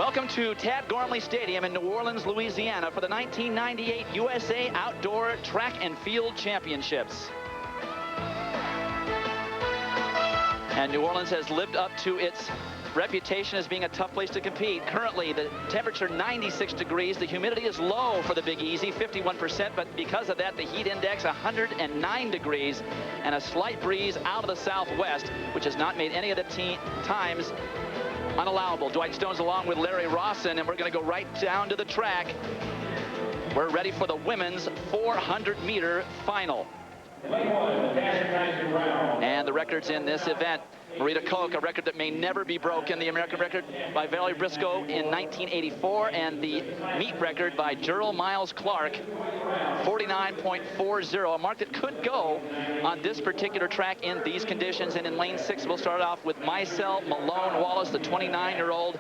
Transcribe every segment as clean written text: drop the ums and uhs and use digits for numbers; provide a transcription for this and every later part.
Welcome to Tad Gormley Stadium in New Orleans, Louisiana for the 1998 USA Outdoor Track and Field Championships. And New Orleans has lived up to its reputation as being a tough place to compete. Currently, the temperature 96 degrees. The humidity is low for the Big Easy, 51%, but because of that, the heat index 109 degrees and a slight breeze out of the southwest, which has not made any of the times unallowable. Dwight Stone's along with Larry Rawson, and we're going to go right down to the track. We're ready for the women's 400-meter final. And the records in this event: Marita Koch, a record that may never be broken, the American record by Valerie Briscoe in 1984, and the meet record by Gerald Miles Clark, 49.40, a mark that could go on this particular track in these conditions. And in lane 6, we'll start off with Maicel Malone-Wallace, the 29-year-old,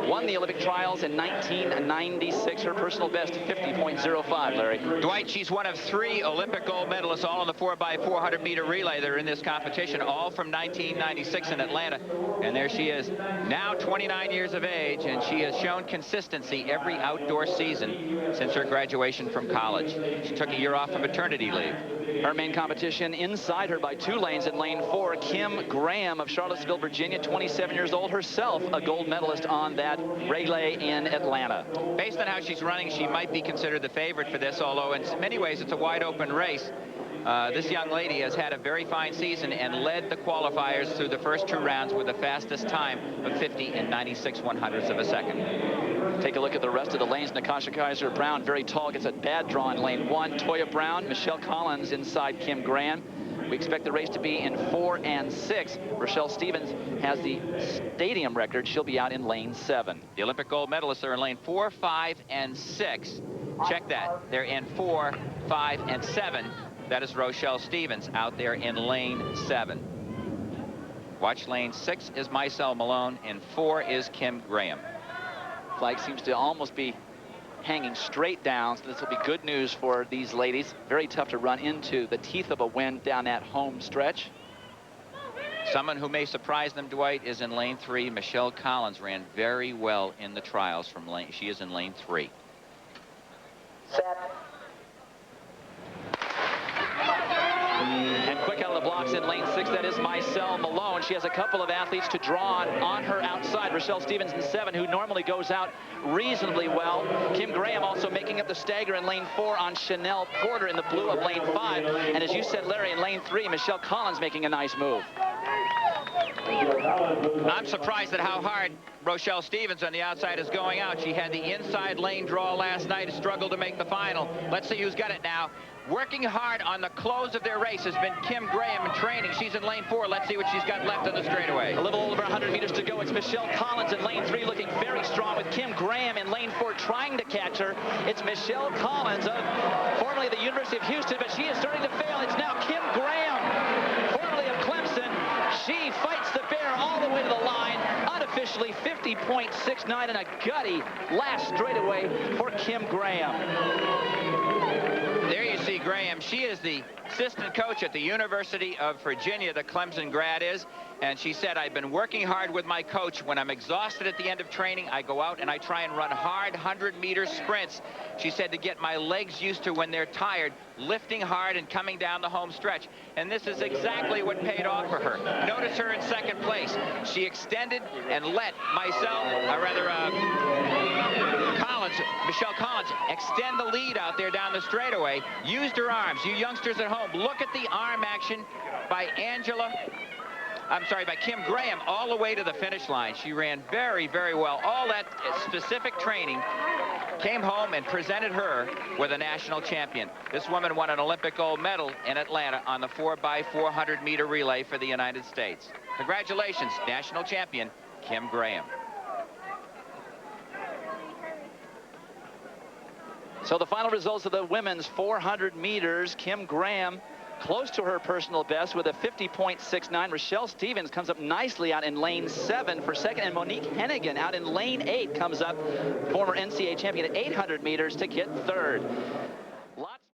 won the Olympic trials in 1996. Her personal best, 50.05, Larry. Dwight, she's one of 3 Olympic gold medalists, all in the 4x400 meter relay. They're in this competition, all from 1996 in Atlanta. And there she is, now 29 years of age, and she has shown consistency every outdoor season since her graduation from college. She took a year off for maternity leave. Her main competition inside her by 2 lanes in lane 4, Kim Graham of Charlottesville, Virginia, 27 years old, herself a gold medalist on that relay in Atlanta. Based on how she's running, she might be considered the favorite for this, although in many ways it's a wide open race. This young lady has had a very fine season and led the qualifiers through the first 2 rounds with the fastest time of 50 and 96 100ths of a second. Take a look at the rest of the lanes. Natasha Kaiser-Brown, very tall, gets a bad draw in lane 1. Toya Brown, Michelle Collins inside Kim Graham. We expect the race to be in 4 and 6. Rochelle Stevens has the stadium record. She'll be out in lane 7. The Olympic gold medalists are in lane 4, 5, and 6. Check that. They're in 4, 5, and 7. That is Rochelle Stevens out there in lane 7. Watch lane 6 is Maicel Malone, and 4 is Kim Graham. Flag seems to almost be hanging straight down, so this will be good news for these ladies. Very tough to run into the teeth of a wind down that home stretch. Someone who may surprise them, Dwight, is in lane 3. Michelle Collins ran very well in the trials from lane. She is in lane 3. Set. And quick out of the blocks in lane 6, that is Maicel Malone. She has a couple of athletes to draw on her outside. Rochelle Stevens in 7, who normally goes out reasonably well. Kim Graham also making up the stagger in lane 4 on Shanelle Porter in the blue of lane 5. And as you said, Larry, in lane 3, Michelle Collins making a nice move. I'm surprised at how hard Rochelle Stevens on the outside is going out. She had the inside lane draw last night, struggled to make the final. Let's see who's got it now. Working hard on the close of their race has been Kim Graham in training. She's in lane 4. Let's see what she's got left on the straightaway. A little over 100 meters to go. It's Michelle Collins in lane 3 looking very strong, with Kim Graham in lane 4 trying to catch her. It's Michelle Collins of formerly the University of Houston, but she is starting to fail. It's now Kim Graham, formerly of Clemson. She fights the bear all the way to the line. Unofficially 50.69 and a gutty last straightaway for Kim Graham. There you see Graham. She is the assistant coach at the University of Virginia, the Clemson grad is. And she said, I've been working hard with my coach. When I'm exhausted at the end of training, I go out and I try and run hard 100-meter sprints. She said to get my legs used to when they're tired, lifting hard and coming down the home stretch. And this is exactly what paid off for her. Notice her in 2nd place. She extended and let Michelle Collins extend the lead out there down the straightaway. Used her arms. You youngsters at home, look at the arm action by Kim Graham all the way to the finish line. She ran very, very well. All that specific training came home and presented her with a national champion. This woman won an Olympic gold medal in Atlanta on the 4x400 meter relay for the United States. Congratulations, national champion Kim Graham. So the final results of the women's 400 meters, Kim Graham close to her personal best with a 50.69. Rochelle Stevens comes up nicely out in lane 7 for 2nd, and Monique Hennegan out in lane 8 comes up, former NCAA champion at 800 meters, to get 3rd.